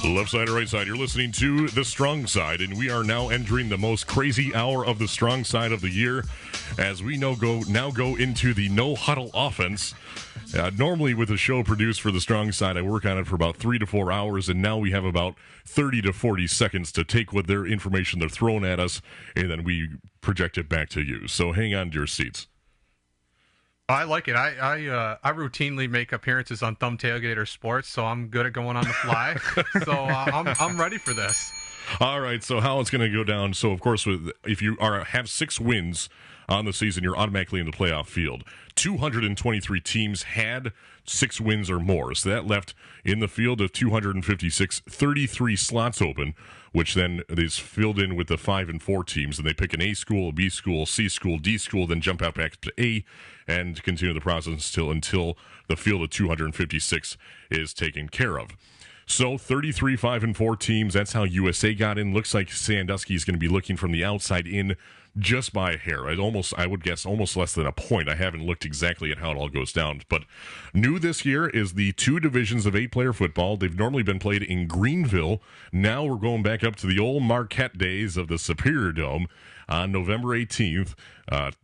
Left side or right side, you're listening to The Strong Side, and we are now entering the most crazy hour of the Strong Side of the year as we now go into the no-huddle offense. Normally with a show produced for The Strong Side, I work on it for about 3 to 4 hours, and now we have about 30 to 40 seconds to take what their information they're throwing at us, and then we project it back to you. So hang on to your seats. I like it. I routinely make appearances on Thumb Tailgater Sports, so I'm good at going on the fly. So I'm ready for this. All right. So how it's going to go down? So of course, if you have 6 wins on the season, you're automatically in the playoff field. 223 teams had 6 wins or more, so that left in the field of 256, 33 slots open, which then is filled in with the 5 and 4 teams, and they pick an A school, a B school, C school, D school, then jump out back to A, and continue the process until the field of 256 is taken care of. So 33 5 and 4 teams. That's how USA got in. Looks like Sandusky is going to be looking from the outside in just by a hair. I would guess almost less than a point. I haven't looked exactly at how it all goes down. But new this year is the 2 divisions of 8-player football. They've normally been played in Greenville. Now we're going back up to the old Marquette days of the Superior Dome. On November 18th,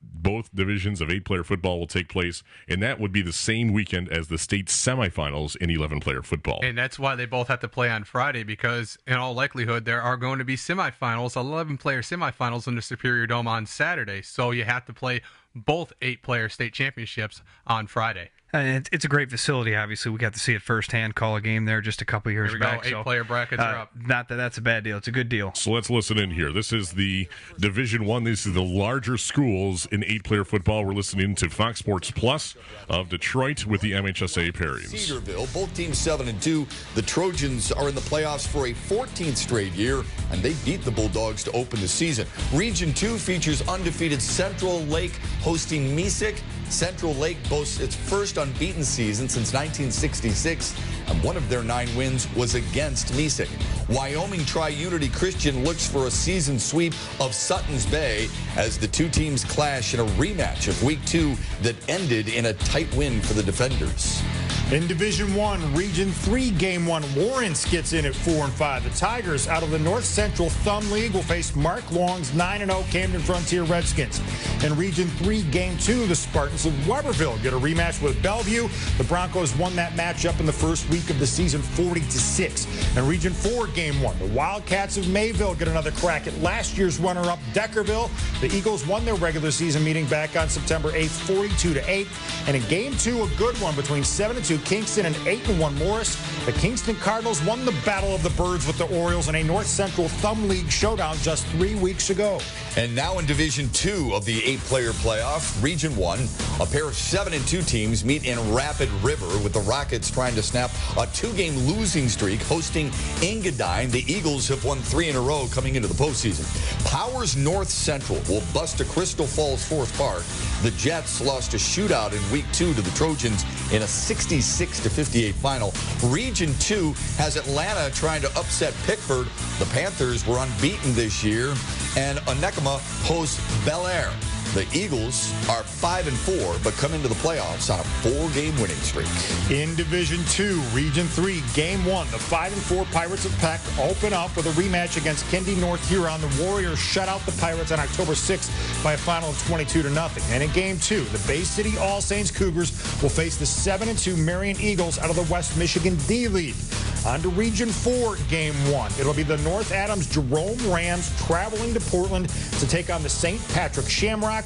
both divisions of 8-player football will take place, and that would be the same weekend as the state semifinals in 11-player football. And that's why they both have to play on Friday, because in all likelihood there are going to be semifinals, 11-player semifinals in the Superior Dome on Saturday. So you have to play both 8-player state championships on Friday. And it's a great facility, obviously. We got to see it firsthand, call a game there just a couple years Here we back. go. 8-player brackets are up. Not that that's a bad deal. It's a good deal. So let's listen in here. This is the Division I. These are the larger schools in 8-player football. We're listening to Fox Sports Plus of Detroit with the MHSA pairings. Cedarville, both teams 7-2. The Trojans are in the playoffs for a 14th straight year, and they beat the Bulldogs to open the season. Region 2 features undefeated Central Lake hosting Mesick. Central Lake boasts its first unbeaten season since 1966, and one of their 9 wins was against Mesick. Wyoming Tri-Unity Christian looks for a season sweep of Suttons Bay as the 2 teams clash in a rematch of Week 2 that ended in a tight win for the defenders. In Division 1, Region 3, Game 1, Lawrence gets in at 4-5. The Tigers out of the North Central Thumb League will face Mark Long's 9-0 Camden Frontier Redskins. In Region 3, Game 2, the Spartans of Weberville get a rematch with Bellevue. The Broncos won that matchup in the first week of the season 40-6. In Region 4, Game 1, the Wildcats of Mayville get another crack at last year's runner-up Deckerville. The Eagles won their regular season meeting back on September 8th, 42-8. And in Game 2, a good one between 7-2 Kingston and 8-1 Morris. The Kingston Cardinals won the Battle of the Birds with the Orioles in a North Central Thumb League showdown just 3 weeks ago. And now in Division 2 of the 8-player playoff, Region 1, a pair of 7-2 teams meet in Rapid River with the Rockets trying to snap a 2-game losing streak hosting Engadine. The Eagles have won 3 in a row coming into the postseason. Powers North Central will bust to Crystal Falls Forest Park. The Jets lost a shootout in Week 2 to the Trojans in a 66-58 final. Region 2 has Atlanta trying to upset Pickford. The Panthers were unbeaten this year, and Onekama hosts Bel Air. The Eagles are 5-4, but come into the playoffs on a 4-game winning streak. In Division 2, Region 3, Game 1, the 5-4 Pirates of Peck open up with a rematch against Kindy North Huron. The Warriors shut out the Pirates on October 6th by a final of 22-0. And in Game 2, the Bay City All Saints Cougars will face the 7-2 Marion Eagles out of the West Michigan D-League. On to Region 4, Game 1. It'll be the North Adams Jerome Rams traveling to Portland to take on the St. Patrick Shamrocks.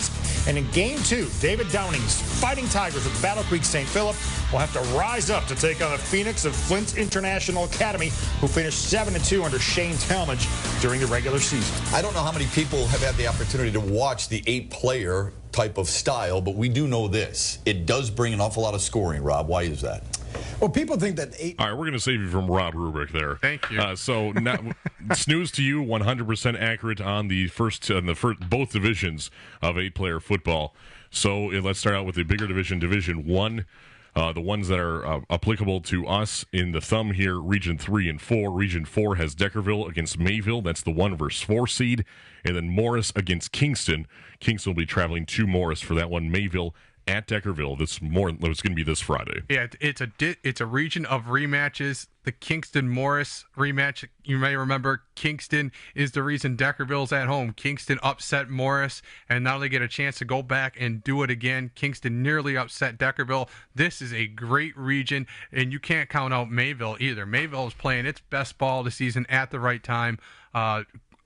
And in Game 2, David Downing's Fighting Tigers of Battle Creek St. Philip will have to rise up to take on the Phoenix of Flint International Academy, who finished 7-2 under Shane Talmadge during the regular season. I don't know how many people have had the opportunity to watch the 8-player type of style, but we do know this. It does bring an awful lot of scoring, Rob. Why is that? Well, people think that All right, we're going to save you from Rob Rubrick there. Thank you. So, snooze to you, 100% accurate on the both divisions of 8-player football. So, let's start out with the bigger division, Division 1. The ones that are applicable to us in the thumb here, Region 3 and 4. Region 4 has Deckerville against Mayville. That's the 1 versus 4 seed. And then Morris against Kingston. Kingston will be traveling to Morris for that one. Mayville at Deckerville. It's going to be this Friday. Yeah, it's a region of rematches. The Kingston-Morris rematch, you may remember, Kingston is the reason Deckerville's at home. Kingston upset Morris, and now they get a chance to go back and do it again. Kingston nearly upset Deckerville. This is a great region, and you can't count out Mayville either. Mayville is playing its best ball this season at the right time.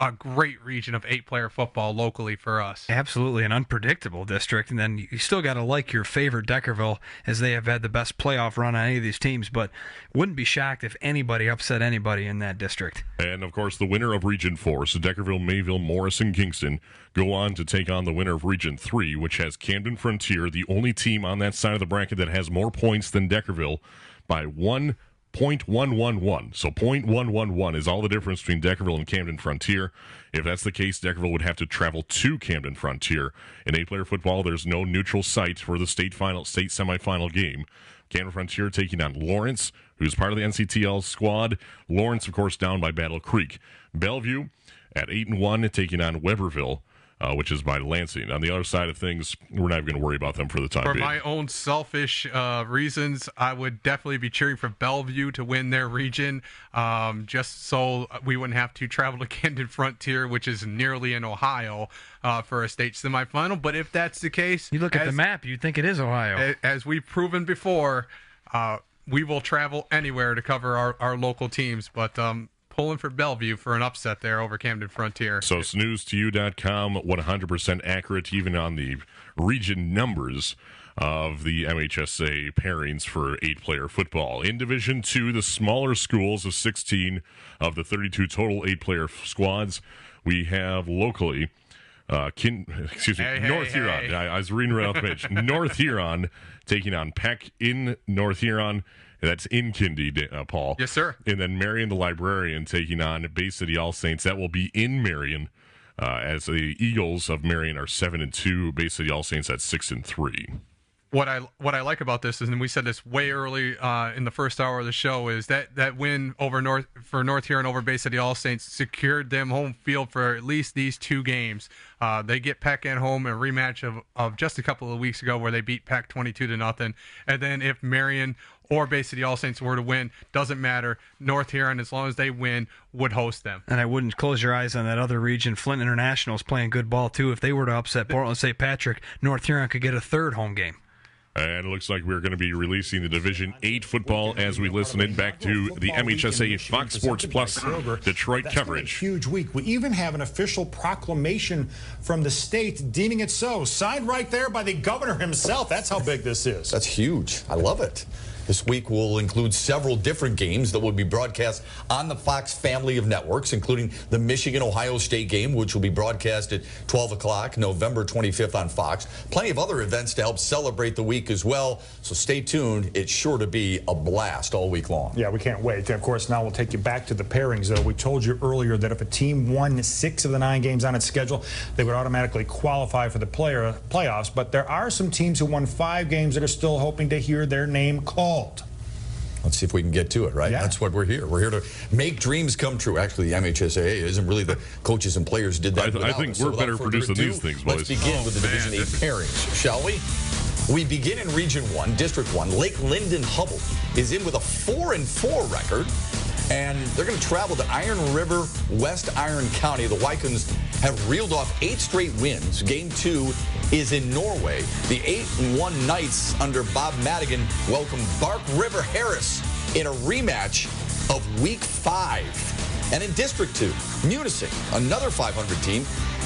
A great region of 8-player football locally for us. Absolutely, an unpredictable district, and then you still got to like your favorite Deckerville, as they have had the best playoff run on any of these teams, but wouldn't be shocked if anybody upset anybody in that district. And, of course, the winner of Region 4, so Deckerville, Mayville, Morris, and Kingston, go on to take on the winner of Region 3, which has Camden Frontier, the only team on that side of the bracket that has more points than Deckerville, by 1.111. So 0.111 is all the difference between Deckerville and Camden Frontier. If that's the case, Deckerville would have to travel to Camden Frontier. In 8-player football, there's no neutral site for the state semifinal game. Camden Frontier taking on Lawrence, who's part of the NCTL squad. Lawrence, of course, down by Battle Creek. Bellevue at 8-1, taking on Weberville, which is by Lansing. On the other side of things, we're not going to worry about them for the time being. For my own selfish reasons, I would definitely be cheering for Bellevue to win their region, just so we wouldn't have to travel to Camden Frontier, which is nearly in Ohio, for a state semifinal. But if that's the case... You look at the map, you'd think it is Ohio. As we've proven before, we will travel anywhere to cover our local teams, but... pulling for Bellevue for an upset there over Camden Frontier. So snooze2u.com, 100% accurate even on the region numbers of the MHSA pairings for 8-player football. In Division 2, the smaller schools of 16 of the 32 total 8-player squads, we have locally North Huron. I was reading right off the page. North Huron taking on Peck in North Huron. That's in Kindy, Paul. Yes, sir. And then Marion the Librarian taking on Bay City All Saints. That will be in Marion, as the Eagles of Marion are 7-2. Bay City All Saints at 6-3. What I like about this is, and we said this way early in the first hour of the show, is that win over North Huron over Bay City All Saints secured them home field for at least these 2 games. They get Peck at home, a rematch of just a couple of weeks ago where they beat Peck 22-0. And then if Marion or Bay City All Saints were to win, doesn't matter. North Huron, as long as they win, would host them. And I wouldn't close your eyes on that other region. Flint International is playing good ball, too. If they were to upset Portland St. Patrick, North Huron could get a 3rd home game. And it looks like we're going to be releasing the Division 8 football as we listen in back to the MHSA Fox Sports Plus Detroit coverage. Huge week. We even have an official proclamation from the state deeming it so. Signed right there by the governor himself. That's how big this is. That's huge. I love it. This week will include several different games that will be broadcast on the Fox family of networks, including the Michigan-Ohio State game, which will be broadcast at 12 o'clock, November 25th on Fox. Plenty of other events to help celebrate the week as well, so stay tuned. It's sure to be a blast all week long. Yeah, we can't wait. Of course, now we'll take you back to the pairings, though. We told you earlier that if a team won 6 of the 9 games on its schedule, they would automatically qualify for the playoffs, but there are some teams who won 5 games that are still hoping to hear their name called. Let's see if we can get to it, right? Yeah. That's what we're here. We're here to make dreams come true. Actually, the MHSAA isn't really the coaches and players did that. I think we're better producing these things, boys. Let's begin with the Division 8 pairings, shall we? We begin in Region 1, District 1. Lake Linden-Hubbell is in with a 4-4 record, and they're going to travel to Iron River, West Iron County. The Wycombs have reeled off 8 straight wins. Game 2 is in Norway. The 8-1 Knights under Bob Madigan welcome Bark River Harris in a rematch of Week 5. And in District 2, Munising, another 500 team,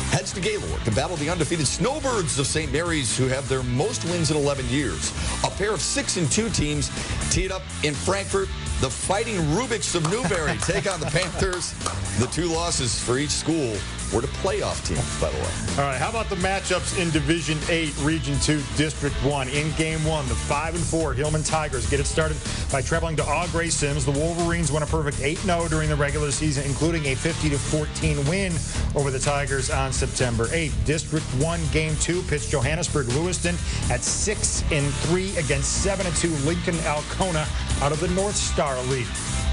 heads to Gaylord to battle the undefeated Snowbirds of St. Mary's, who have their most wins in 11 years. A pair of 6-2 teams teed up in Frankfort. The Fighting Rubiks of Newberry take on the Panthers. The 2 losses for each school were to playoff teams, by the way. All right, how about the matchups in Division 8, Region 2, District 1? In Game 1, the 5-4 Hillman Tigers get it started by traveling to Augrey Sims. The Wolverines won a perfect 8-0 during the regular season, including a 50-14 win over the Tigers on September 8th. District 1, Game 2, pitched Johannesburg-Lewiston at 6-3 against 7-2 Lincoln Alcona out of the North Star League.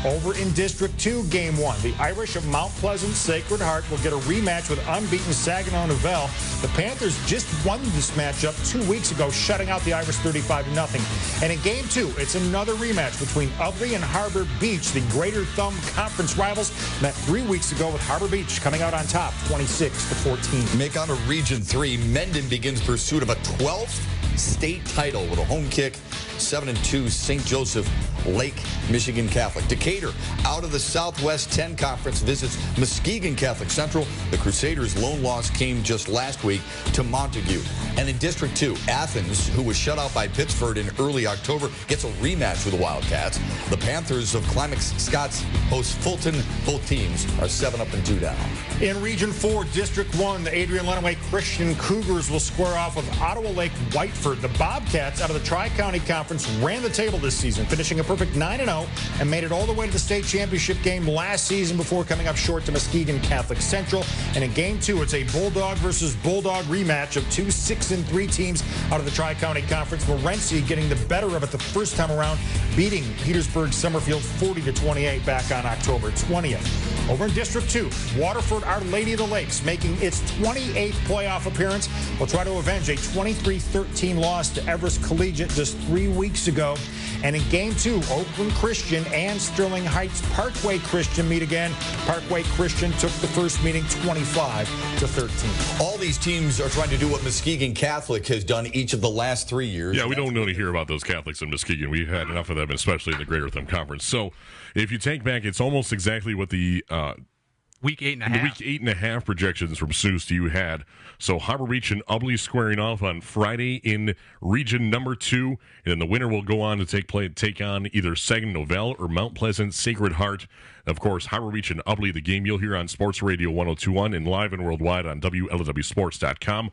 Over in District 2, Game 1, the Irish of Mount Pleasant Sacred Heart will get a rematch with unbeaten Saginaw Novell. The Panthers just won this matchup 2 weeks ago, shutting out the Irish 35-0. And in Game 2, it's another rematch between Ubly and Harbor Beach. The Greater Thumb Conference rivals met 3 weeks ago with Harbor Beach coming out on top, 26-14. Make on to Region 3. Mendon begins pursuit of a 12th state title with a home kick. 7-2 St. Joseph Lake Michigan Catholic. Decatur, out of the Southwest 10 Conference, visits Muskegon Catholic Central. The Crusaders' lone loss came just last week to Montague. And in District 2, Athens, who was shut out by Pittsford in early October, gets a rematch with the Wildcats. The Panthers of Climax Scots host Fulton. Both teams are 7-up and 2 down. In Region 4, District 1, the Adrian Lenawee Christian Cougars will square off with Ottawa Lake Whiteford. The Bobcats out of the Tri-County Conference ran the table this season, finishing a perfect 9-0 and made it all the way to the state championship game last season before coming up short to Muskegon Catholic Central. And in Game 2, it's a Bulldog versus Bulldog rematch of two 6-3 teams out of the Tri-County Conference. Morenci getting the better of it the first time around, beating Petersburg Summerfield 40-28 back on October 20th. Over in District 2, Waterford Our Lady of the Lakes, making its 28th playoff appearance, will try to avenge a 23-13 loss to Everest Collegiate just 3 weeks ago. And in Game 2, Oakland Christian and Sterling Heights Parkway Christian meet again. Parkway Christian took the first meeting 25-13. All these teams are trying to do what Muskegon Catholic has done each of the last 3 years. Yeah, we don't really hear about those Catholics in Muskegon. We've had enough of them, especially in the Greater Thumb Conference. So if you take back, it's almost exactly what the Week 8.5. The week 8.5 projections from Seuss you had. So Harbor Beach and Ubly squaring off on Friday in Region number 2, and then the winner will go on to take on either Saginaw Novell or Mount Pleasant Sacred Heart. Of course, Harbor Beach and Ubly, the game you'll hear on Sports Radio 102.1 and live and worldwide on WLWsports.com.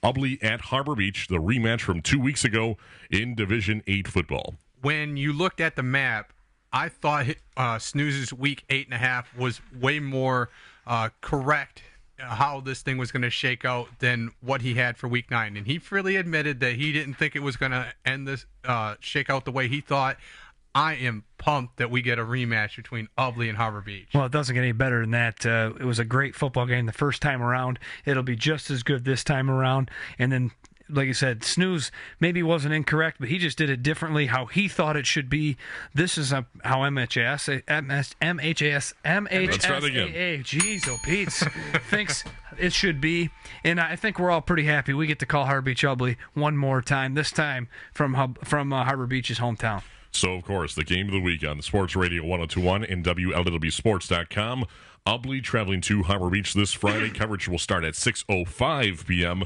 Ubly at Harbor Beach, the rematch from 2 weeks ago in Division 8 football. When you looked at the map, I thought Snooze's week 8.5 was way more correct how this thing was going to shake out than what he had for week 9. And he freely admitted that he didn't think it was going to end this shake out the way he thought. I am pumped that we get a rematch between Ubly and Harbor Beach. Well, it doesn't get any better than that. It was a great football game the first time around. It'll be just as good this time around. And then, like you said, Snooze maybe wasn't incorrect, but he just did it differently, how he thought it should be. This is how MHSAA, jeez, oh Pete's, thinks it should be. And I think we're all pretty happy we get to call Harbor Beach Ubly one more time, this time from Harbor Beach's hometown. So, of course, the game of the week on the Sports Radio 102.1 and WLWsports.com. Ubly traveling to Harbor Beach this Friday. Coverage will start at 6:05 p.m.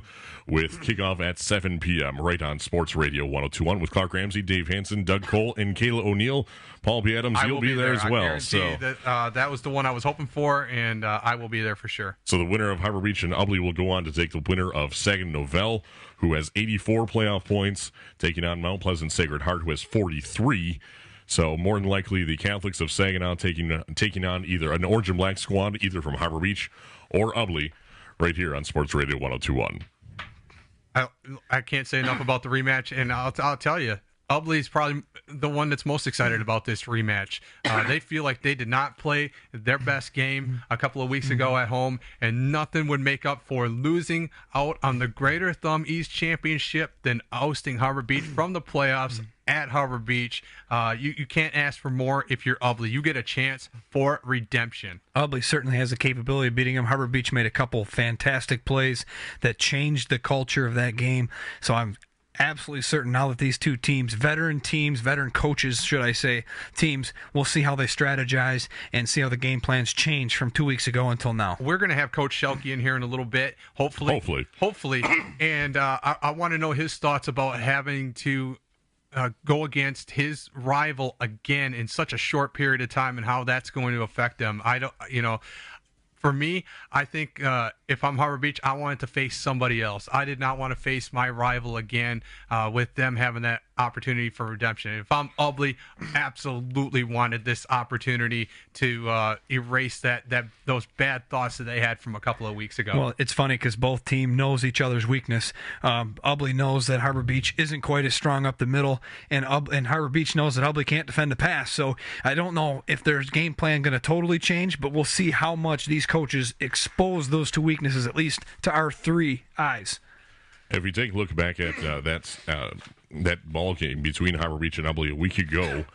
with kickoff at 7 p.m. right on Sports Radio 102.1 with Clark Ramsey, Dave Hansen, Doug Cole, and Kayla O'Neill. Paul P. Adams, you'll be there as well. So that was the one I was hoping for, and I will be there for sure. So the winner of Harbor Beach and Ubly will go on to take the winner of Saginaw Novell, who has 84 playoff points, taking on Mount Pleasant Sacred Heart, who has 43. So more than likely, the Catholics of Saginaw taking on either an orange and black squad, either from Harbor Beach or Ubly, right here on Sports Radio 102.1. I can't say enough about the rematch, and I'll tell you, Ubly's probably the one that's most excited about this rematch. They feel like they did not play their best game a couple of weeks ago at home, and nothing would make up for losing out on the Greater Thumb East Championship than ousting Harbor Beach from the playoffs at Harbor Beach. You can't ask for more if you're Ubly. You get a chance for redemption. Ubly certainly has the capability of beating them. Harbor Beach made a couple fantastic plays that changed the culture of that game. So I'm absolutely certain now that these two teams, veteran coaches, should I say, teams, we'll see how they strategize and see how the game plans change from 2 weeks ago until now. We're going to have Coach Schelke in here in a little bit, hopefully. And I want to know his thoughts about having to go against his rival again in such a short period of time and how that's going to affect them. For me, I think if I'm Harbor Beach, I wanted to face somebody else. I did not want to face my rival again with them having that opportunity for redemption. If I'm Ubley, absolutely wanted this opportunity to erase those bad thoughts that they had from a couple of weeks ago. Well, it's funny because both team knows each other's weakness. Ubley knows that Harbor Beach isn't quite as strong up the middle, and Harbor Beach knows that Ubley can't defend the pass. So I don't know if their game plan going to totally change, but we'll see how much these coaches expose those two weaknesses, at least to our three eyes. If we take a look back at that ball game between Harbor Beach and Ubley a week ago,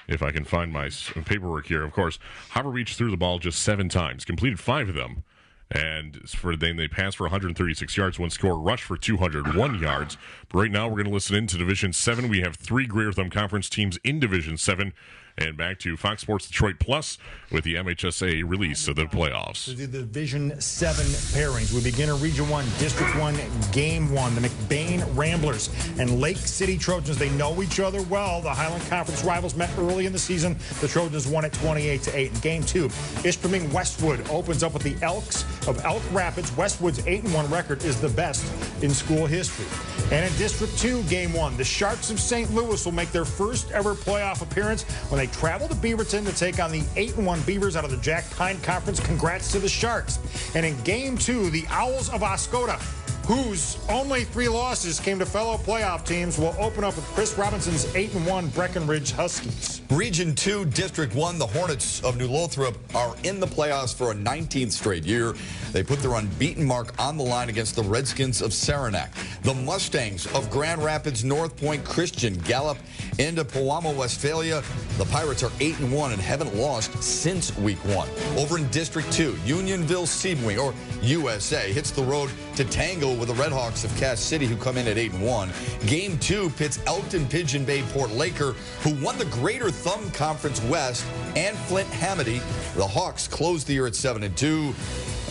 if I can find my paperwork here, of course, Harbor Beach threw the ball just 7 times, completed 5 of them, and they passed for 136 yards, one score, rushed for 201 yards. But right now, we're going to listen into Division 7. We have 3 Greater Thumb Conference teams in Division 7. And back to Fox Sports Detroit Plus with the MHSA release of the playoffs. The Division 7 pairings. We begin in Region 1, District 1, Game 1. The McBain Ramblers and Lake City Trojans, they know each other well. The Highland Conference rivals met early in the season. The Trojans won at 28-8. In Game 2, Ishpeming Westwood opens up with the Elks of Elk Rapids. Westwood's 8-1 record is the best in school history. And in District 2, Game 1, the Sharks of St. Louis will make their first ever playoff appearance when they travel to Beaverton to take on the 8-1 Beavers out of the Jack Pine Conference. Congrats to the Sharks. And in Game 2, the Owls of Oscoda, whose only 3 losses came to fellow playoff teams, will open up with Chris Robinson's 8-1 Breckenridge Huskies. Region 2, District 1, the Hornets of New Lothrop are in the playoffs for a 19th straight year. They put their unbeaten mark on the line against the Redskins of Saranac. The Mustangs of Grand Rapids North Point Christian gallop into Pewamo, Westphalia. The Pirates are 8-1 and haven't lost since Week 1. Over in District 2, Unionville Seabwing, or USA, hits the road to tangle with the Redhawks of Cass City, who come in at 8-1. Game 2 pits Elkton Pigeon Bay Port Laker, who won the Greater Thumb Conference West, and Flint Hamady. The Hawks closed the year at 7-2.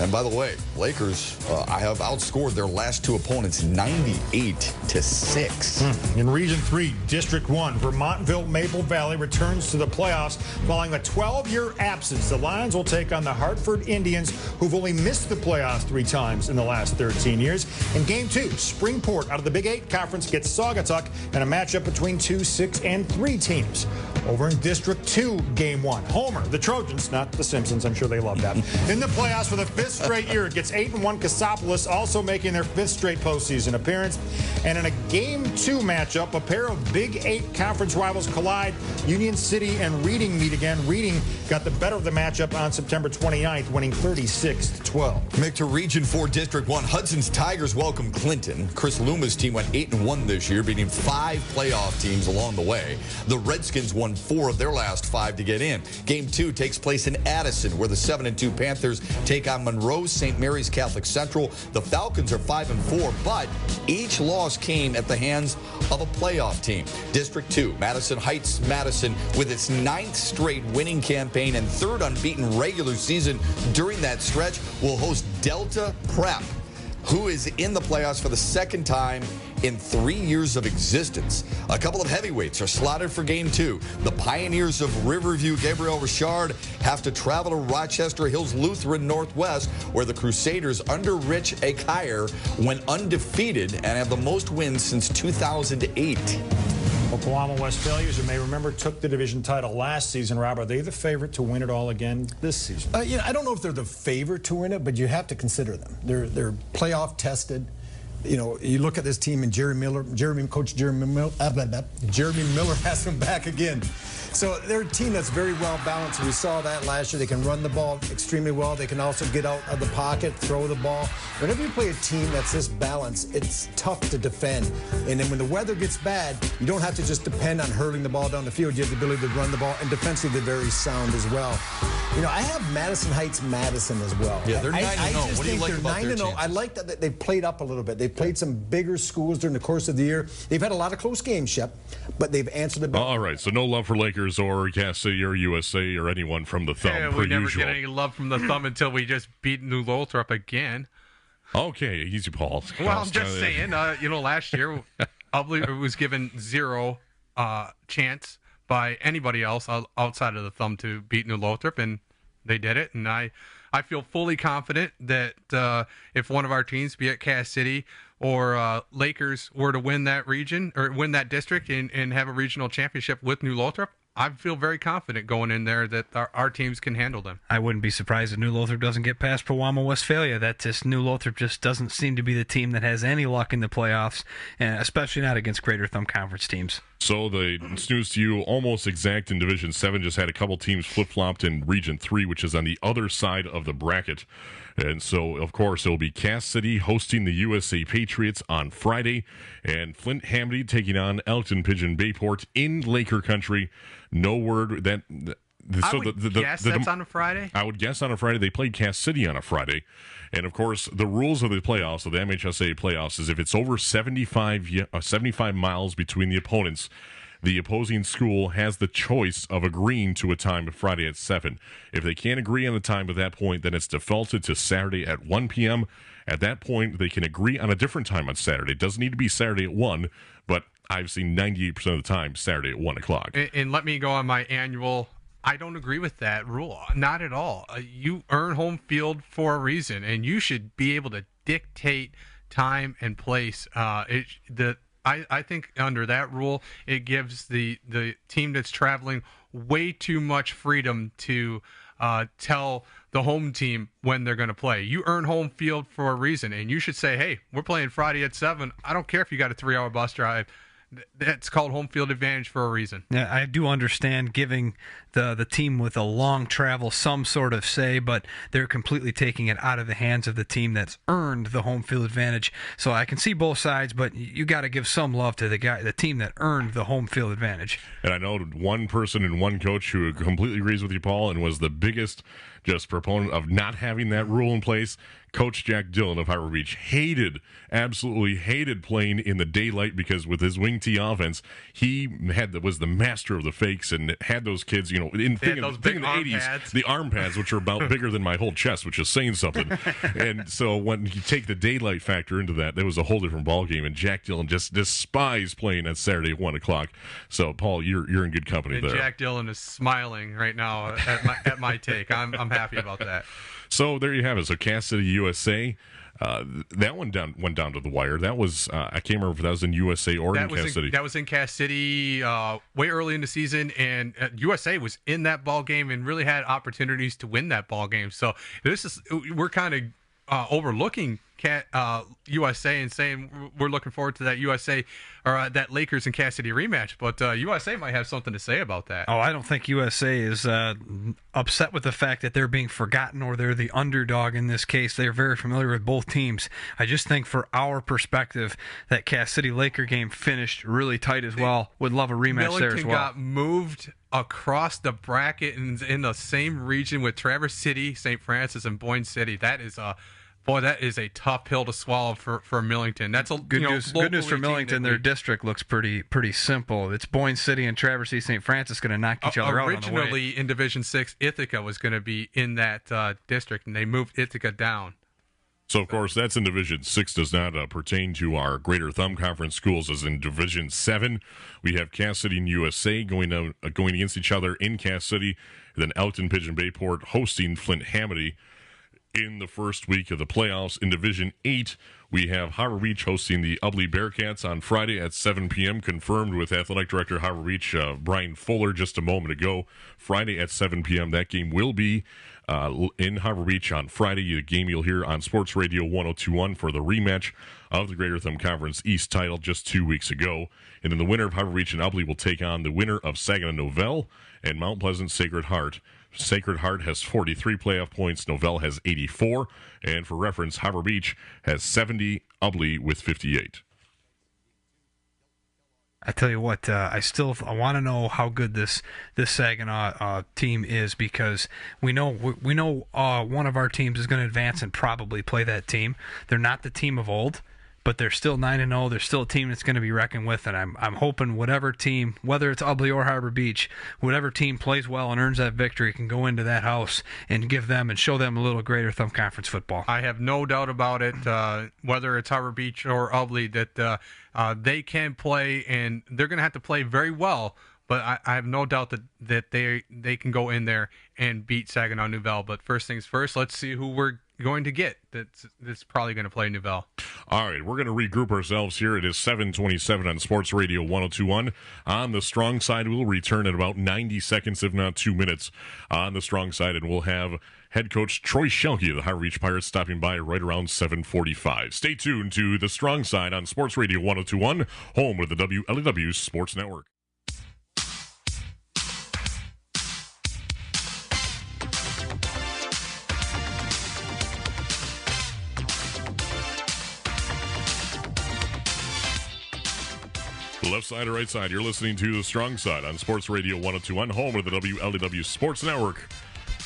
And by the way, Lakers have outscored their last 2 opponents 98-6. In Region 3, District 1, Vermontville Maple Valley returns to the playoffs following a 12-year absence. The Lions will take on the Hartford Indians, who've only missed the playoffs 3 times in the last 13 years. In Game 2, Springport out of the Big 8 Conference gets Saugatuck in a matchup between 2, 6, and 3 teams. Over in District 2, Game 1, Homer, the Trojans, not the Simpsons, I'm sure they love that, in the playoffs for the 5th straight year. It gets 8-1 Cassopolis, also making their 5th straight postseason appearance. And in a Game 2 matchup, a pair of Big 8 conference rivals collide. Union City and Reading meet again. Reading got the better of the matchup on September 29th, winning 36-12. Mick, to Region 4, District 1, Hudson's Tigers welcome Clinton. Chris Luma's team went 8-1 this year, beating 5 playoff teams along the way. The Redskins won 4 of their last 5 to get in. Game 2 takes place in Addison, where the 7-2 Panthers take on Monroe St. Mary's Catholic Central. The Falcons are 5-4, but each loss came at the hands of a playoff team. District 2, Madison Heights Madison, with its 9th straight winning campaign and 3rd unbeaten regular season during that stretch, will host Delta Prep, who is in the playoffs for the 2nd time in 3 years of existence. A couple of heavyweights are slotted for Game 2. The Pioneers of Riverview, Gabriel Richard, have to travel to Rochester Hills Lutheran Northwest, where the Crusaders under Rich Akire went undefeated and have the most wins since 2008. Oklahoma Westphalia, as you may remember, took the division title last season. Rob, are they the favorite to win it all again this season? I don't know if they're the favorite to win it, but you have to consider them. They're playoff tested. You know, you look at this team and Coach Jeremy Miller has them back again. So they're a team that's very well balanced. We saw that last year. They can run the ball extremely well. They can also get out of the pocket, throw the ball. Whenever you play a team that's this balanced, it's tough to defend. And then when the weather gets bad, you don't have to just depend on hurling the ball down the field. You have the ability to run the ball, and defensively they're very sound as well. You know, I have Madison Heights Madison as well. Yeah, they're 9-0. What do you like about their chances? I like that they've played up a little bit. They've played some bigger schools during the course of the year. They've had a lot of close games, Shep, but they've answered the bell. All right, so no love for Lakers or Cass City or USA or anyone from the Thumb, per we never usual. get any love from the Thumb until we just beat New Lothrop again. Okay, easy, Paul. Well, I'm just saying, last year, Ubley was given 0 chance by anybody else outside of the Thumb to beat New Lothrop, and they did it. And I feel fully confident that if one of our teams, be it Cass City or Lakers were to win that region or win that district and have a regional championship with New Lothrop, I feel very confident going in there that our teams can handle them. I wouldn't be surprised if New Lothrop doesn't get past Pewamo, Westphalia. New Lothrop just doesn't seem to be the team that has any luck in the playoffs, and especially not against Greater Thumb Conference teams. So the snooze to you, almost exact in Division 7, just had a couple teams flip-flopped in Region 3, which is on the other side of the bracket. And so, of course, it'll be Cass City hosting the USA Patriots on Friday, and Flint Hamdy taking on Elkton Pigeon Bayport in Laker Country. No word that... I would guess that's on a Friday? I would guess on a Friday. They played Cass City on a Friday. And, of course, the rules of the playoffs, of the MHSA playoffs, is if it's over 75 miles between the opponents, the opposing school has the choice of agreeing to a time of Friday at 7. If they can't agree on the time at that point, then it's defaulted to Saturday at 1 p.m. At that point, they can agree on a different time on Saturday. It doesn't need to be Saturday at 1, but I've seen 98% of the time Saturday at 1 o'clock. And let me go on my annual... I don't agree with that rule. Not at all. You earn home field for a reason, and you should be able to dictate time and place. I think under that rule, it gives the team that's traveling way too much freedom to tell the home team when they're going to play. You earn home field for a reason, and you should say, hey, we're playing Friday at 7. I don't care if you got a 3-hour bus drive. That's called home field advantage for a reason. Yeah, I do understand giving the team with a long travel some sort of say, but they're completely taking it out of the hands of the team that's earned the home field advantage. So I can see both sides, but you got to give some love to the team that earned the home field advantage. And I know one person and one coach who completely agrees with you, Paul, and was the biggest just proponent of not having that rule in place. Coach Jack Dillon of Harbor Beach absolutely hated playing in the daylight because with his wing T offense, he was the master of the fakes and had those kids, in the 80s, the arm pads, which are about bigger than my whole chest, which is saying something. And so when you take the daylight factor into that, there was a whole different ballgame, and Jack Dillon just despised playing at Saturday at 1 o'clock. So, Paul, you're in good company and there. Jack Dillon is smiling right now at my take. I'm happy about that. So there you have it. So Cass City, USA. That one went down to the wire. That was I can't remember if that was in USA or in Cass City. That was in Cass City way early in the season, and USA was in that ball game and really had opportunities to win that ball game. So we're kind of overlooking USA and saying we're looking forward to that USA or that Lakers and Cass City rematch, but USA might have something to say about that. Oh, I don't think USA is upset with the fact that they're being forgotten or they're the underdog in this case. They're very familiar with both teams. I just think for our perspective, that Cass City Laker game finished really tight as well. Would love a rematch there as well. Got moved across the bracket in the same region with Traverse City, St. Francis, and Boyne City. That is a tough pill to swallow for Millington. That's a good news for Millington. Their district looks pretty simple. It's Boyne City and Traverse City, St. Francis going to knock each other out on the way. Originally in Division 6, Ithaca was going to be in that district, and they moved Ithaca down. So, of course, that's in Division 6, does not pertain to our Greater Thumb Conference schools. As in Division 7, we have Cass City and USA going against each other in Cass City, and then Elkton Pigeon Bayport hosting Flint Hamady in the first week of the playoffs. In Division 8, we have Harbor Beach hosting the Ubly Bearcats on Friday at 7 p.m., confirmed with Athletic Director Harbor Beach Brian Fuller just a moment ago. Friday at 7 p.m., that game will be in Harbor Beach on Friday, a game you'll hear on Sports Radio 102.1 for the rematch of the Greater Thumb Conference East title just 2 weeks ago. And then the winner of Harbor Beach and Ubly will take on the winner of Saginaw Novell and Mount Pleasant Sacred Heart. Sacred Heart has 43 playoff points. Novell has 84. And for reference, Harbor Beach has 70. Ubly with 58. I tell you what, I want to know how good this Saginaw team is, because we know one of our teams is going to advance and probably play that team. They're not the team of old, but they're still 9-0. They're still a team that's going to be reckoned with, and I'm hoping whatever team, whether it's Ubly or Harbor Beach, whatever team plays well and earns that victory can go into that house and give them and show them a little Greater Thumb Conference football. I have no doubt about it, whether it's Harbor Beach or Ubly, that they can play, and they're going to have to play very well. But I have no doubt that they can go in there and beat Saginaw Novell. But first things first, let's see who going to get that's probably going to play Nouvelle. All right, we're going to regroup ourselves here. It is 7:27 on Sports Radio 102.1. On the strong side, we'll return in about 90 seconds, if not 2 minutes, on the strong side, and we'll have head coach Troy Schelke of the High Reach Pirates stopping by right around 7:45. Stay tuned to the strong side on Sports Radio 102.1, home of the WLEW Sports Network. Left side or right side, you're listening to the strong side on Sports Radio 102.1, home of the WLEW Sports Network.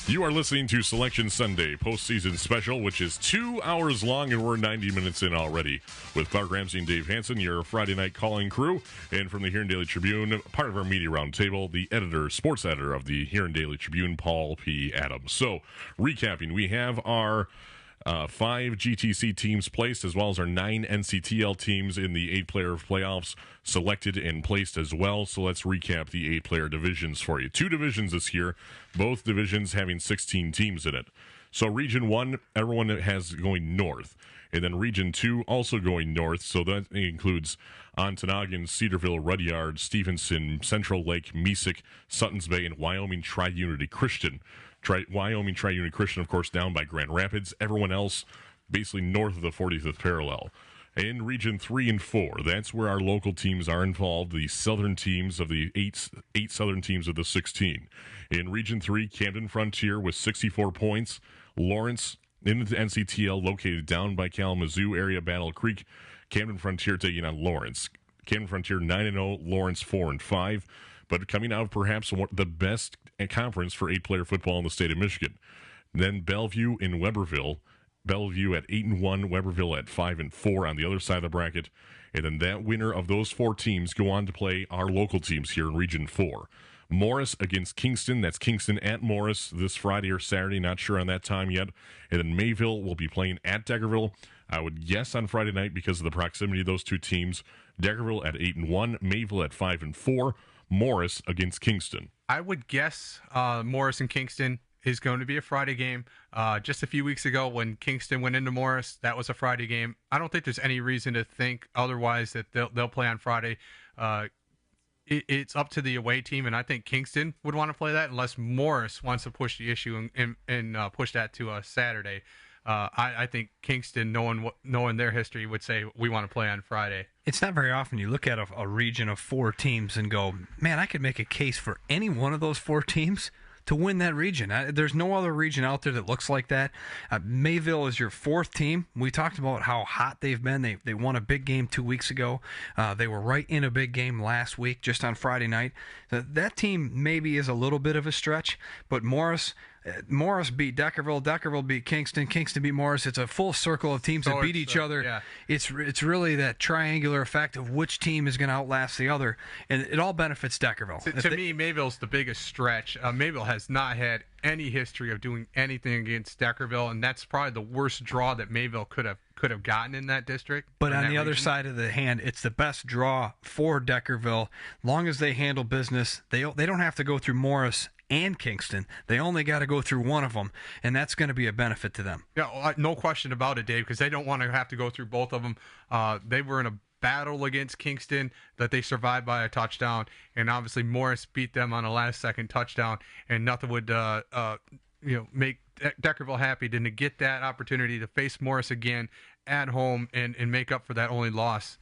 You are listening to Selection Sunday postseason special, which is 2 hours long, and we're 90 minutes in already. With Clark Ramsey and Dave Hansen, your Friday night calling crew, and from the Huron Daily Tribune, part of our media roundtable, the sports editor of the Huron Daily Tribune, Paul P. Adams. So, recapping, we have our 5 GTC teams placed, as well as our 9 NCTL teams in the 8-player playoffs selected and placed as well. So let's recap the 8-player divisions for you. 2 divisions this year, both divisions having 16 teams in it. So Region 1, everyone has going north. And then Region 2 also going north, so that includes Ontonagon, Cedarville, Rudyard, Stevenson, Central Lake, Mesick, Suttons Bay, and Wyoming Tri-Unity Christian. Wyoming Tri-Unity Christian, of course, down by Grand Rapids. Everyone else basically north of the 45th parallel. In Region 3 and 4, that's where our local teams are involved, the southern teams of the eight southern teams of the 16. In Region 3, Camden Frontier with 64 points. Lawrence in the NCTL, located down by Kalamazoo area, Battle Creek. Camden Frontier taking on Lawrence. Camden Frontier 9-0, Lawrence 4-5. But coming out of perhaps the best conference for 8-player football in the state of Michigan. Then Bellevue in Weberville. Bellevue at 8-1, Weberville at 5-4 on the other side of the bracket. And then that winner of those 4 teams go on to play our local teams here in Region 4. Morris against Kingston. That's Kingston at Morris this Friday or Saturday. Not sure on that time yet. And then Mayville will be playing at Deckerville. I would guess on Friday night because of the proximity of those 2 teams. Deckerville at 8-1, Mayville at 5-4. Morris against Kingston. I would guess Morris and Kingston is going to be a Friday game. Just a few weeks ago when Kingston went into Morris, that was a Friday game. I don't think there's any reason to think otherwise that they'll play on Friday. It's up to the away team, and I think Kingston would want to play that unless Morris wants to push the issue and push that to a Saturday. I think Kingston, knowing their history, would say we want to play on Friday. It's not very often you look at a region of 4 teams and go, man, I could make a case for any one of those 4 teams to win that region. There's no other region out there that looks like that. Mayville is your 4th team. We talked about how hot they've been. They won a big game 2 weeks ago. They were right in a big game last week, just on Friday night. That team maybe is a little bit of a stretch, but Morris beat Deckerville. Deckerville beat Kingston. Kingston beat Morris. It's a full circle of teams that beat each other. Yeah. It's really that triangular effect of which team is going to outlast the other, and it all benefits Deckerville. To me, Mayville's the biggest stretch. Mayville has not had any history of doing anything against Deckerville, and that's probably the worst draw that Mayville could have gotten in that district. But on the other side of the hand, it's the best draw for Deckerville. Long as they handle business, they don't have to go through Morris and Kingston. They only got to go through one of them, and that's going to be a benefit to them. Yeah, no question about it, Dave, because they don't want to have to go through both of them. They were in a battle against Kingston that they survived by a touchdown, and obviously Morris beat them on a last-second touchdown, and nothing would make Deckerville happy to get that opportunity to face Morris again at home and make up for that only loss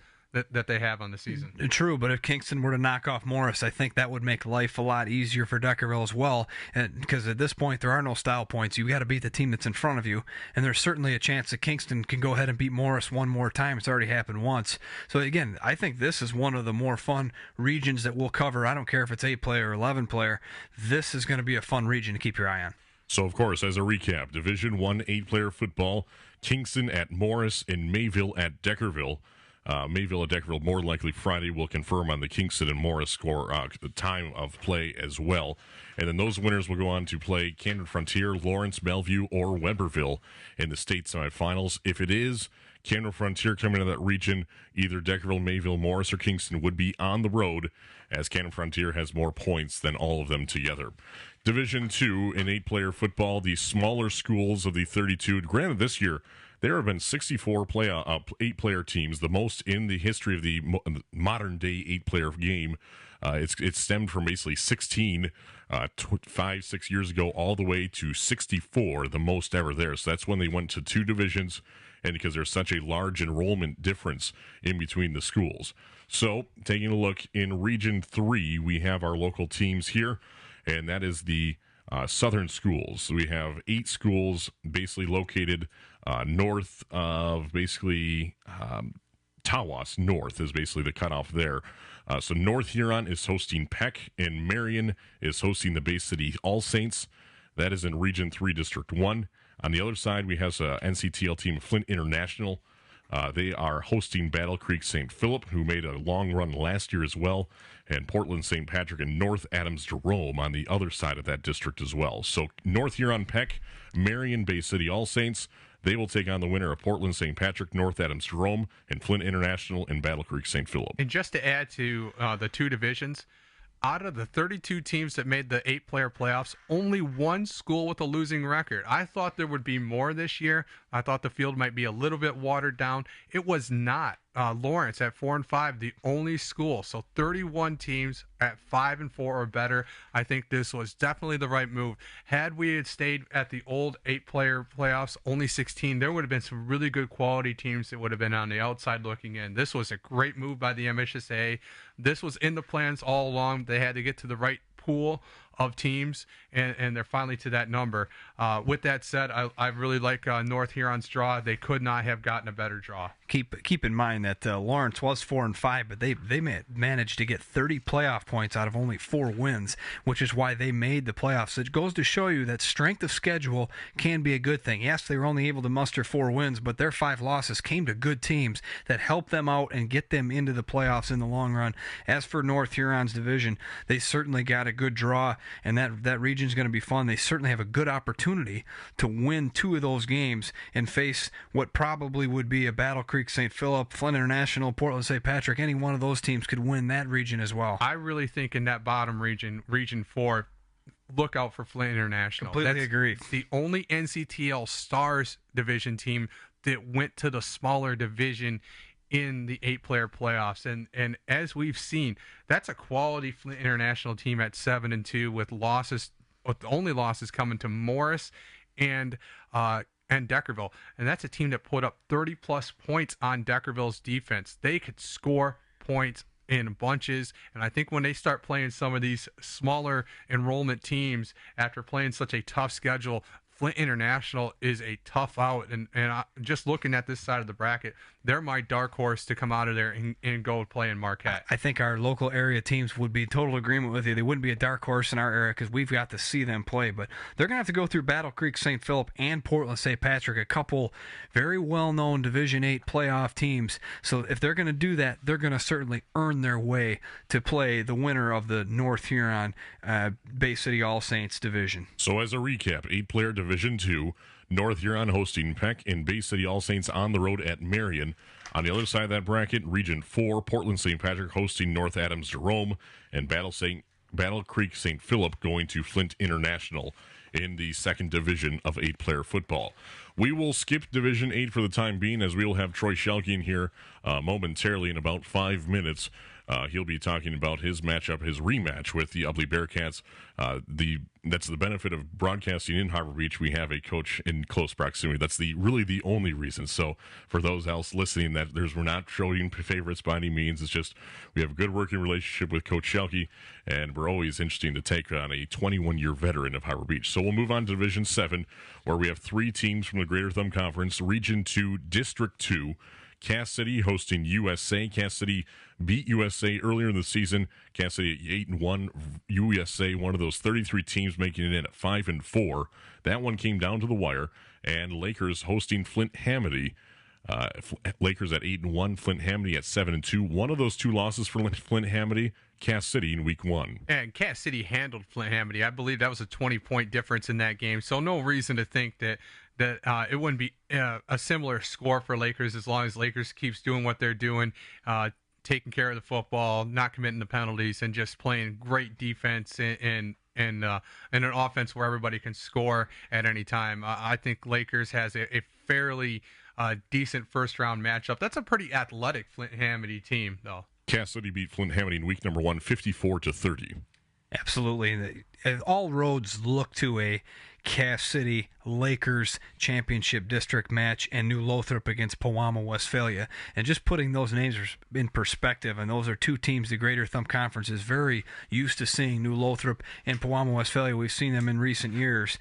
that they have on the season. True, but if Kingston were to knock off Morris, I think that would make life a lot easier for Deckerville as well, because at this point there are no style points. You got to beat the team that's in front of you, and there's certainly a chance that Kingston can go ahead and beat Morris one more time. It's already happened once. So again, I think this is one of the more fun regions that we'll cover. I don't care if it's 8-player or 11-player. This is going to be a fun region to keep your eye on. So, of course, as a recap, Division 1 8-player football, Kingston at Morris and Mayville at Deckerville. Mayville at Deckerville more likely Friday will confirm on the Kingston and Morris score time of play as well. And then those winners will go on to play Camden Frontier, Lawrence, Bellevue, or Weberville in the state semifinals. If it is Camden Frontier coming into that region, either Deckerville, Mayville, Morris, or Kingston would be on the road, as Camden Frontier has more points than all of them together. Division 2 in 8-player football, the smaller schools of the 32. Granted, this year there have been 64 8-player teams, the most in the history of the modern-day 8-player game. It's stemmed from basically 16 5-6 years ago all the way to 64, the most ever there. So that's when they went to 2 divisions, and because there's such a large enrollment difference in between the schools. So taking a look in Region 3, we have our local teams here, and that is the southern schools. So we have 8 schools basically located north of basically Tawas North is basically the cutoff there. So North Huron is hosting Peck, and Marion is hosting the Bay City All Saints. That is in Region 3, District 1. On the other side, we have a NCTL team, Flint International. They are hosting Battle Creek St. Philip, who made a long run last year as well, and Portland St. Patrick and North Adams Jerome on the other side of that district as well. So North Huron Peck, Marion, Bay City All Saints, they will take on the winner of Portland St. Patrick, North Adams Jerome, and Flint International and Battle Creek St. Philip. And just to add to the 2 divisions, out of the 32 teams that made the 8-player playoffs, only 1 school with a losing record. I thought there would be more this year. I thought the field might be a little bit watered down. It was not. Lawrence at 4-5, the only school. So 31 teams at 5-4 or better. I think this was definitely the right move. Had we had stayed at the old 8-player playoffs, only 16, there would have been some really good quality teams that would have been on the outside looking in. This was a great move by the MHSA. This was in the plans all along. They had to get to the right pool of teams, and they're finally to that number. With that said, I really like North Huron's draw. They could not have gotten a better draw. Keep in mind that Lawrence was 4-5, but they managed to get 30 playoff points out of only 4 wins, which is why they made the playoffs. It goes to show you that strength of schedule can be a good thing. Yes, they were only able to muster 4 wins, but their 5 losses came to good teams that helped them out and get them into the playoffs in the long run. As for North Huron's division, they certainly got a good draw, and that region's going to be fun. They certainly have a good opportunity to win 2 of those games and face what probably would be a Battle Creek St. Philip, Flint International, Portland St. Patrick. Any one of those teams could win that region as well. I really think in that bottom region, Region 4, look out for Flint International. Completely agree. It's the only NCTL Stars division team that went to the smaller division in the 8-player playoffs, and as we've seen, that's a quality Flint International team at 7-2 with the only losses coming to Morris and Deckerville, and that's a team that put up 30+ points on Deckerville's defense. They could score points in bunches, and I think when they start playing some of these smaller enrollment teams after playing such a tough schedule, Flint International is a tough out, and just looking at this side of the bracket, they're my dark horse to come out of there and go play in Marquette. I think our local area teams would be in total agreement with you. They wouldn't be a dark horse in our area because we've got to see them play, but they're going to have to go through Battle Creek St. Philip and Portland St. Patrick, a couple very well-known Division 8 playoff teams. So if they're going to do that, they're going to certainly earn their way to play the winner of the North Huron Bay City All Saints division. So as a recap, 8-player Division 2, North Huron hosting Peck and Bay City All Saints on the road at Marion. On the other side of that bracket, Region 4, Portland St. Patrick hosting North Adams Jerome, and Battle Creek St. Philip going to Flint International in the second division of 8-player football. We will skip Division 8 for the time being, as we will have Troy Schelke in here momentarily in about 5 minutes. He'll be talking about his matchup, his rematch with the Ubley Bearcats. That's the benefit of broadcasting in Harbor Beach. We have a coach in close proximity. That's really the only reason. So for those else listening, we're not showing favorites by any means. It's just we have a good working relationship with Coach Schelke, and we're always interesting to take on a 21-year veteran of Harbor Beach. So we'll move on to Division 7, where we have 3 teams from the Greater Thumb Conference. Region 2, District 2, Cass City hosting USA. Cass City beat USA earlier in the season. Cass City at 8-1. USA, one of those 33 teams, making it in at 5-4. That one came down to the wire. And Lakers hosting Flint Hamady. Lakers at 8-1. Flint Hamady at 7-2. One of those 2 losses for Flint Hamady, Cass City in Week 1. And Cass City handled Flint Hamady. I believe that was a 20-point difference in that game. So no reason to think that that it wouldn't be a similar score for Lakers as long as Lakers keeps doing what they're doing, taking care of the football, not committing the penalties, and just playing great defense and an offense where everybody can score at any time. I think Lakers has a fairly decent first-round matchup. That's a pretty athletic Flint-Hamity team, though. Cass City beat Flint-Hamity in week number 1, 54-30. Absolutely. All roads look to a Cass City Lakers championship district match and New Lothrop against Pewamo, Westphalia. And just putting those names in perspective, and those are two teams the Greater Thumb Conference is very used to seeing. New Lothrop and Pewamo, Westphalia. We've seen them in recent years.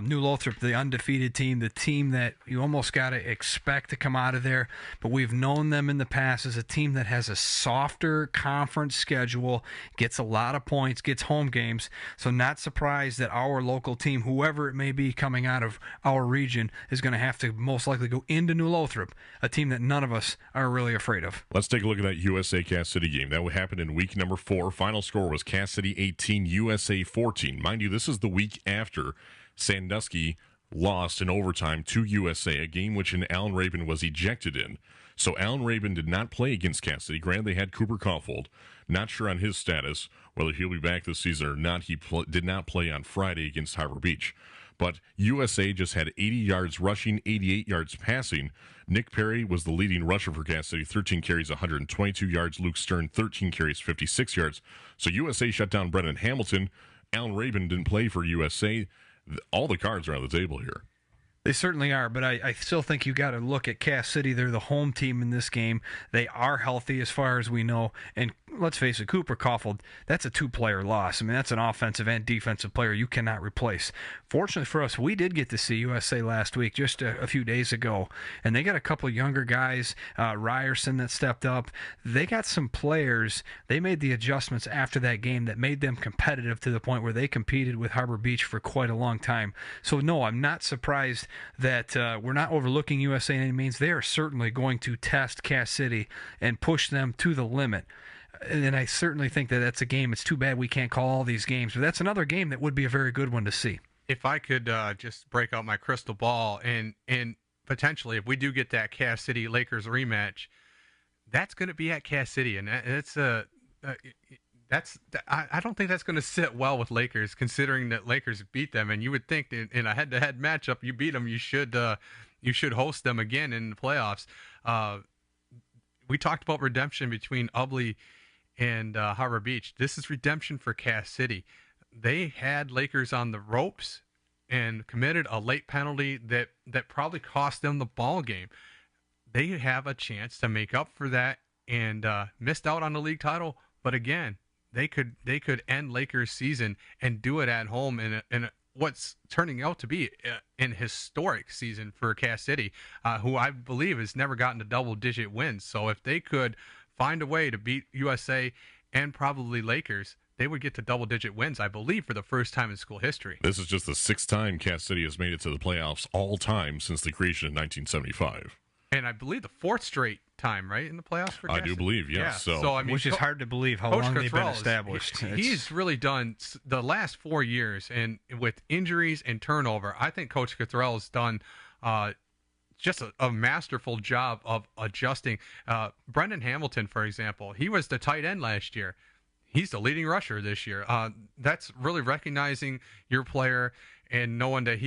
New Lothrop, the undefeated team, the team that you almost got to expect to come out of there. But we've known them in the past as a team that has a softer conference schedule, gets a lot of points, gets home games. So not surprised that our local team, whoever it may be coming out of our region, is going to have to most likely go into New Lothrop, a team that none of us are really afraid of. Let's take a look at that USA Cass City game. That happened in week number 4. Final score was Cass City 18, USA 14. Mind you, this is the week after Sandusky lost in overtime to USA, a game which Alan Rabin was ejected in. So Alan Rabin did not play against Cass City. Granted, they had Cooper Caulfield. Not sure on his status, whether he'll be back this season or not. He did not play on Friday against Harbor Beach. But USA just had 80 yards rushing, 88 yards passing. Nick Perry was the leading rusher for Cass City, 13 carries, 122 yards. Luke Stern, 13 carries, 56 yards. So USA shut down Brendan Hamilton. Alan Rabin didn't play for USA. All the cards are on the table here. They certainly are, but I still think you got to look at Cass City. They're the home team in this game. They are healthy as far as we know. And let's face it, Cooper Caulfield, that's a two-player loss. I mean, that's an offensive and defensive player you cannot replace. Fortunately for us, we did get to see USA last week, just a few days ago. And they got a couple of younger guys, Ryerson that stepped up. They got some players. They made the adjustments after that game that made them competitive to the point where they competed with Harbor Beach for quite a long time. So, no, I'm not surprised that we're not overlooking USA in any means. They are certainly going to test Cass City and push them to the limit. And I certainly think that that's a game. It's too bad we can't call all these games, but that's another game that would be a very good one to see. If I could just break out my crystal ball and potentially, if we do get that Cass City Lakers rematch, that's going to be at Cass City, and I don't think that's going to sit well with Lakers, considering that Lakers beat them. And you would think that in a head-to-head matchup, you beat them, you should host them again in the playoffs. We talked about redemption between Ubley and Harbor Beach. This is redemption for Cass City. They had Lakers on the ropes and committed a late penalty that probably cost them the ball game. They have a chance to make up for that and missed out on the league title. But again, they could end Lakers' season and do it at home in what's turning out to be an historic season for Cass City, who I believe has never gotten to double-digit wins. So if they could find a way to beat USA and probably Lakers, they would get to double-digit wins, I believe, for the first time in school history. This is just the 6th time Cass City has made it to the playoffs all time since the creation in 1975. And I believe the 4th straight time, right, in the playoffs for Cass I do City? believe, yes. Yeah. So I mean, which is hard to believe how Coach long they've been Cottrell established. He's really done the last 4 years, and with injuries and turnover, I think Coach Cottrell has done just a masterful job of adjusting. Brendan Hamilton, for example, he was the tight end last year. He's the leading rusher this year. That's really recognizing your player and knowing that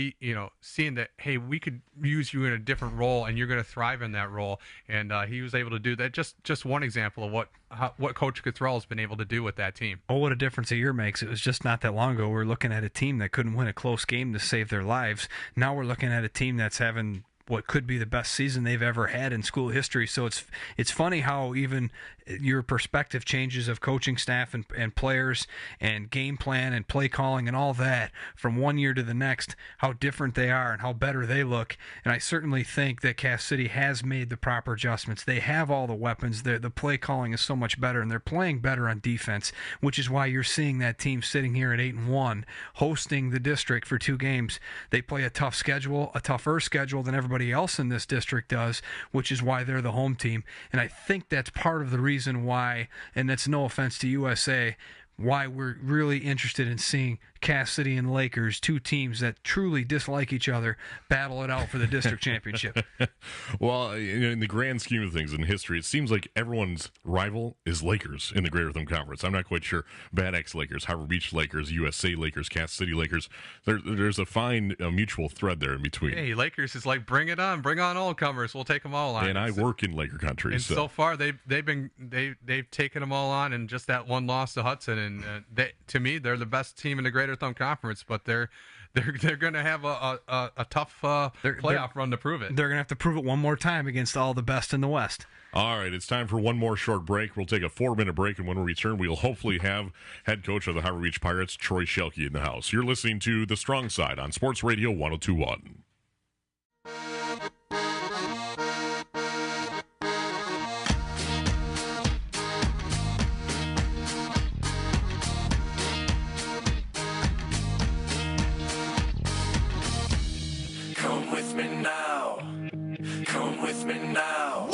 seeing that, hey, we could use you in a different role and you're going to thrive in that role. And he was able to do that. Just one example of what Coach Cottrell has been able to do with that team. Oh, what a difference a year makes. It was just not that long ago we were looking at a team that couldn't win a close game to save their lives. Now we're looking at a team that's having what could be the best season they've ever had in school history. So it's funny how even your perspective changes of coaching staff and players and game plan and play calling and all that from one year to the next, how different they are and how better they look. And I certainly think that Cass City has made the proper adjustments. They have all the weapons. The play calling is so much better, and they're playing better on defense, which is why you're seeing that team sitting here at 8-1, hosting the district for 2 games. They play a tough schedule, a tougher schedule than everybody else in this district does, which is why they're the home team. And I think that's part of the reason why, and that's no offense to USA, why we're really interested in seeing Cass City and Lakers, two teams that truly dislike each other, battle it out for the district championship. Well, in the grand scheme of things in history, it seems like everyone's rival is Lakers in the Greater Thumb Conference. I'm not quite sure. Bad X Lakers, Harbor Beach Lakers, USA Lakers, Cass City Lakers. There's a fine mutual thread there in between. Hey, Lakers is like, bring it on, bring on all comers. We'll take them all on. And I work in Laker country, and so far they've taken them all on, and just that one loss to Hudson, and to me they're the best team in the Greater Thumb Conference, but they're going to have a tough playoff run to prove it. They're going to have to prove it one more time against all the best in the West. All right, it's time for one more short break. We'll take a 4-minute break, and when we return, we'll hopefully have head coach of the Harbor Beach Pirates, Troy Shelke, in the house. You're listening to The Strong Side on Sports Radio 102.1. Come with me now. Come with me now.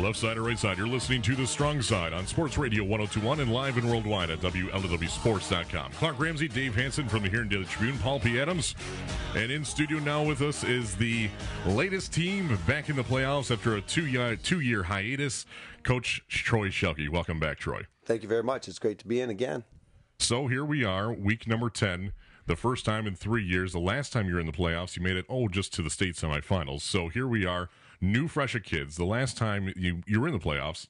Left side or right side, you're listening to The Strong Side on Sports Radio 102.1 and live and worldwide at WLWSports.com. Clark Ramsey, Dave Hansen from the Huron Daily Tribune, Paul P. Adams. And in studio now with us is the latest team back in the playoffs after a two-year hiatus, Coach Troy Shelke. Welcome back, Troy. Thank you very much. It's great to be in again. So here we are, week number 10, the first time in 3 years. The last time you were in the playoffs, you made it, just to the state semifinals. So here we are, new, fresh kids. The last time you were in the playoffs,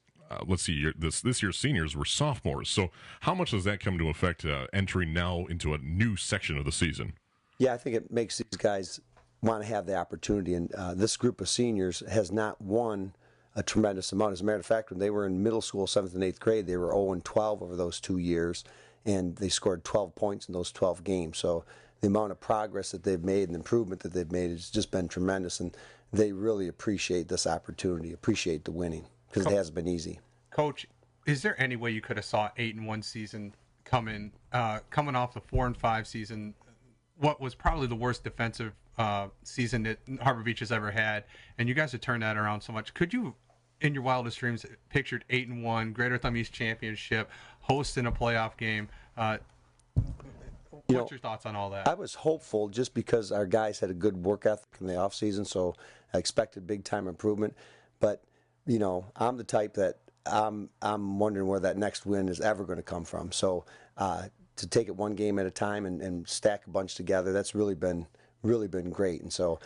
let's see, this year's seniors were sophomores. So how much does that come to affect entering now into a new section of the season? Yeah, I think it makes these guys want to have the opportunity. And this group of seniors has not won a tremendous amount. As a matter of fact, when they were in middle school, 7th and 8th grade, they were 0-12 over those 2 years. And they scored 12 points in those 12 games. So the amount of progress that they've made and improvement that they've made has just been tremendous. And they really appreciate this opportunity, appreciate the winning, because it hasn't been easy. Coach, is there any way you could have saw 8-1 season coming off the 4-5 season? What was probably the worst defensive season that Harbor Beach has ever had, and you guys have turned that around so much. Could you, in your wildest dreams, pictured 8-1 Greater Thumb East Championship, hosting a playoff game? What's your thoughts on all that? I was hopeful just because our guys had a good work ethic in the offseason, so I expected big-time improvement. But, I'm the type that I'm wondering where that next win is ever going to come from. So to take it one game at a time and stack a bunch together, that's really been great. And so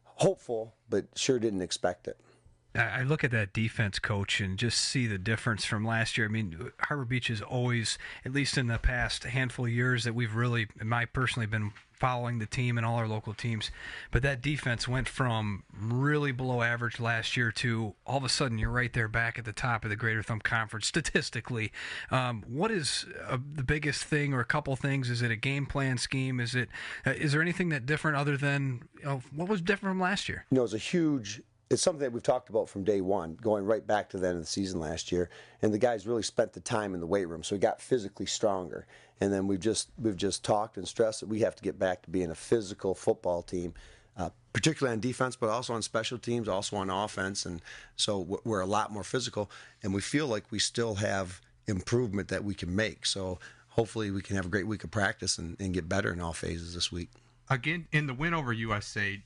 hopeful, but sure didn't expect it. I look at that defense, Coach, and just see the difference from last year. I mean, Harbor Beach has always, at least in the past handful of years that we've really, I personally been following the team and all our local teams, but that defense went from really below average last year to all of a sudden you're right there back at the top of the Greater Thumb Conference statistically. What is the biggest thing, or a couple things? Is it a game plan scheme? Is there anything that different other than what was different from last year? It's something that we've talked about from day one, going right back to the end of the season last year. And the guys really spent the time in the weight room, so we got physically stronger. And then we've just talked and stressed that we have to get back to being a physical football team, particularly on defense, but also on special teams, also on offense. And so we're a lot more physical, and we feel like we still have improvement that we can make. So hopefully we can have a great week of practice and get better in all phases this week. Again, in the win over USA,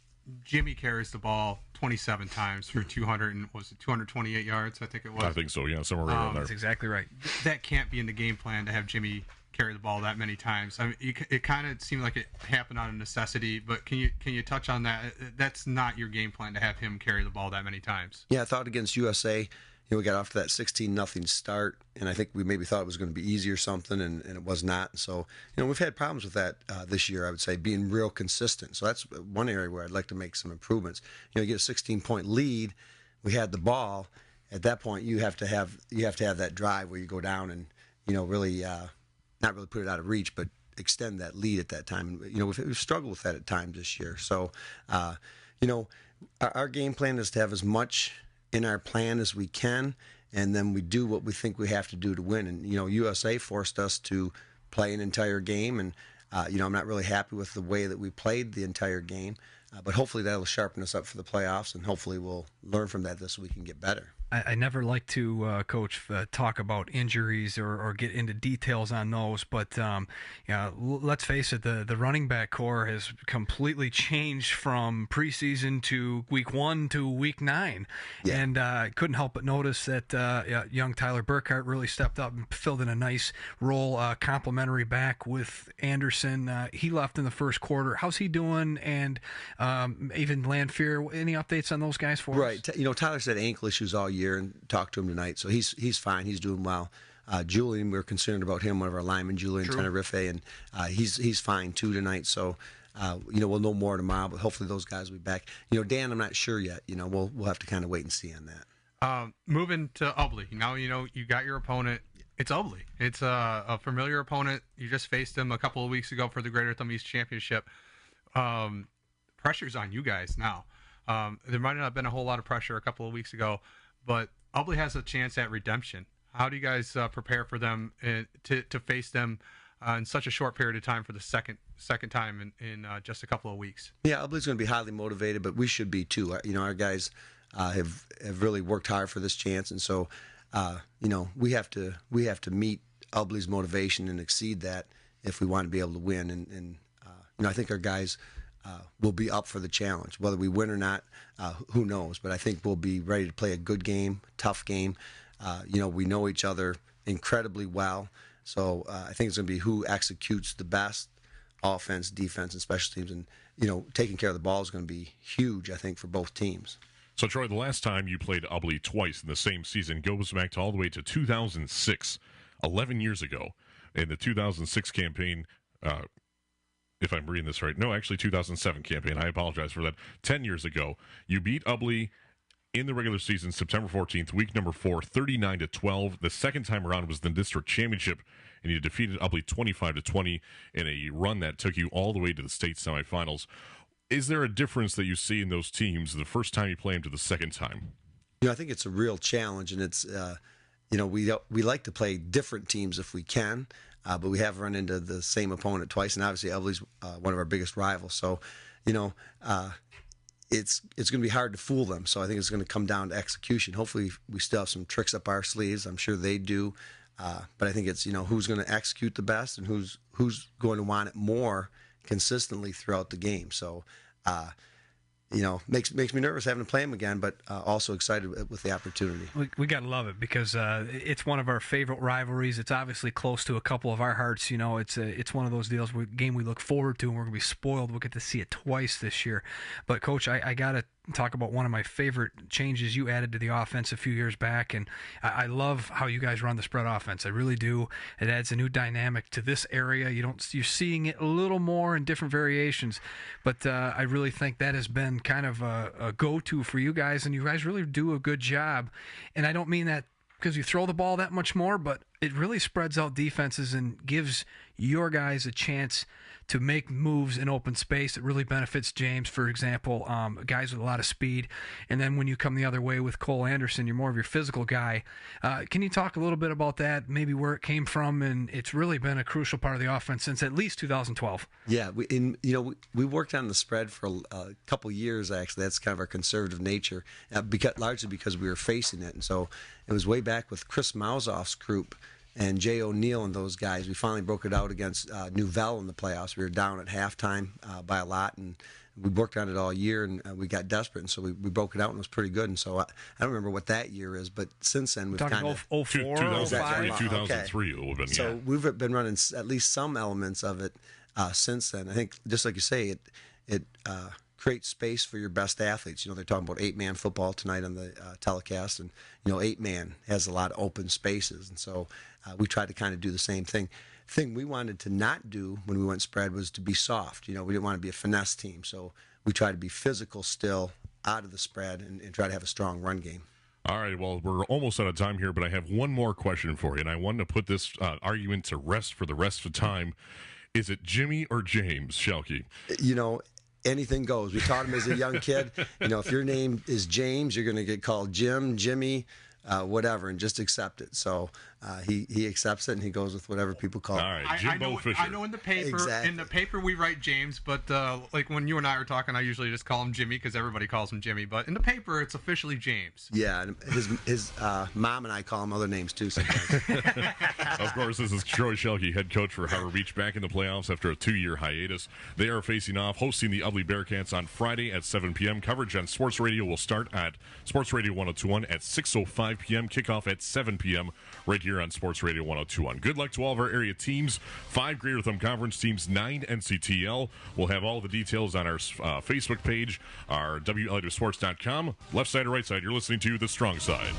Jimmy carries the ball 27 times for 228 yards, I think it was. I think so, yeah, somewhere right around there. That's exactly right. That can't be in the game plan to have Jimmy carry the ball that many times. I mean, it kind of seemed like it happened out of necessity, but can you touch on that? That's not your game plan to have him carry the ball that many times. Yeah, I thought against USA, we got off to that 16-0 start, and I think we maybe thought it was going to be easy or something, and it was not. So, we've had problems with that this year, I would say, being real consistent. So that's one area where I'd like to make some improvements. You get a 16-point lead, we had the ball. At that point, you have to have that drive where you go down and, really not really put it out of reach, but extend that lead at that time. We've struggled with that at times this year. So, our game plan is to have as much in our plan as we can, and then we do what we think we have to do to win. And USA forced us to play an entire game, and I'm not really happy with the way that we played the entire game, but hopefully that'll sharpen us up for the playoffs, and hopefully we'll learn from that this week and get better. I never like to, Coach, talk about injuries or get into details on those, but let's face it, the running back core has completely changed from preseason to week 1 to week 9. Yeah. And I couldn't help but notice that young Tyler Burkhart really stepped up and filled in a nice role, complimentary back with Anderson. He left in the first quarter. How's he doing? And even Lanfear, any updates on those guys for us? Right. Tyler's had ankle issues all year and talked to him tonight, so he's fine. He's doing well. Julian, we're concerned about him, one of our linemen, Julian Tenerife, and he's fine too tonight. So, we'll know more tomorrow, but hopefully those guys will be back. Dan, I'm not sure yet. We'll have to kind of wait and see on that. Moving to Ubley. Now, you got your opponent. It's Ubley. It's a familiar opponent. You just faced him a couple of weeks ago for the Greater Thumb East Championship. Pressure's on you guys now. There might not have been a whole lot of pressure a couple of weeks ago, but Ubley has a chance at redemption. How do you guys prepare for them to face them in such a short period of time for the second time in just a couple of weeks? Yeah, Ubley's going to be highly motivated, but we should be too. Our guys have really worked hard for this chance, and so we have to meet Ubley's motivation and exceed that if we want to be able to win. And I think our guys will be up for the challenge. Whether we win or not, who knows? But I think we'll be ready to play a good game, tough game. We know each other incredibly well. So I think it's going to be who executes the best offense, defense, and special teams. And, taking care of the ball is going to be huge, I think, for both teams. So, Troy, the last time you played Ubley twice in the same season goes back to all the way to 2006, 11 years ago. In the 2006 campaign, if I'm reading this right. No, actually 2007 campaign. I apologize for that. 10 years ago, you beat Ubley in the regular season, September 14th, week number 4, 39-12. The second time around was the district championship, and you defeated Ubley 25-20 in a run that took you all the way to the state semifinals. Is there a difference that you see in those teams the first time you play them to the second time? I think it's a real challenge, and it's we like to play different teams if we can. But we have run into the same opponent twice, and obviously Ubley's one of our biggest rivals. So, it's going to be hard to fool them. So I think it's going to come down to execution. Hopefully we still have some tricks up our sleeves. I'm sure they do. But I think it's who's going to execute the best and who's going to want it more consistently throughout the game. So. Makes me nervous having to play him again, but also excited with the opportunity. We got to love it because it's one of our favorite rivalries. It's obviously close to a couple of our hearts. It's one of those deals, game we look forward to, and we're going to be spoiled. We'll get to see it twice this year. But, Coach, I got to talk about one of my favorite changes you added to the offense a few years back, and I love how you guys run the spread offense. I really do. It adds a new dynamic to this area. You're seeing it a little more in different variations, but I really think that has been kind of a go-to for you guys, and you guys really do a good job. And I don't mean that because you throw the ball that much more, but it really spreads out defenses and gives your guys a chance to make moves in open space. It really benefits James, for example, guys with a lot of speed. And then when you come the other way with Cole Anderson, you're more of your physical guy. Can you talk a little bit about that, maybe where it came from? And it's really been a crucial part of the offense since at least 2012. Yeah, we worked on the spread for a couple years, actually. That's kind of our conservative nature, largely because we were facing it. And so it was way back with Chris Mausoff's group and Jay O'Neill and those guys. We finally broke it out against Nouvelle in the playoffs. We were down at halftime by a lot, and we worked on it all year, and we got desperate, and so we broke it out, and it was pretty good. And so I don't remember what that year is, but since then we've kind of 04, 2003, 2003 okay. It would have been, so we've been running at least some elements of it since then. I think, just like you say, it create space for your best athletes. They're talking about 8-man football tonight on the telecast, and 8-man has a lot of open spaces, and so we tried to kind of do the same thing. Thing we wanted to not do when we went spread was to be soft. We didn't want to be a finesse team, so we tried to be physical still out of the spread and try to have a strong run game. All right, well, we're almost out of time here, but I have one more question for you, and I wanted to put this argument to rest for the rest of the time. Is it Jimmy or James Schelke? Anything goes. We taught him as a young kid. If your name is James, you're going to get called Jim, Jimmy, whatever, and just accept it. So he accepts it, and he goes with whatever people call it. All right, Jimbo Fisher. I know in the paper, Exactly. we write James, but like when you and I are talking, I usually just call him Jimmy because everybody calls him Jimmy. But in the paper, it's officially James. Yeah, and his mom and I call him other names too sometimes. Of course, this is Troy Shelke, head coach for Harbor Beach, back in the playoffs after a 2-year hiatus. They are facing off, hosting the Ugly Bearcats on Friday at 7 p.m. Coverage on Sports Radio will start at Sports Radio 102.1 at 6:05 p.m. Kickoff at 7 p.m. right here on Sports Radio 102.1. Good luck to all of our area teams. 5 Greater Thumb Conference teams, 9 NCTL. We'll have all the details on our Facebook page, our WLWsports.com. Left side or right side, you're listening to The Strong Side.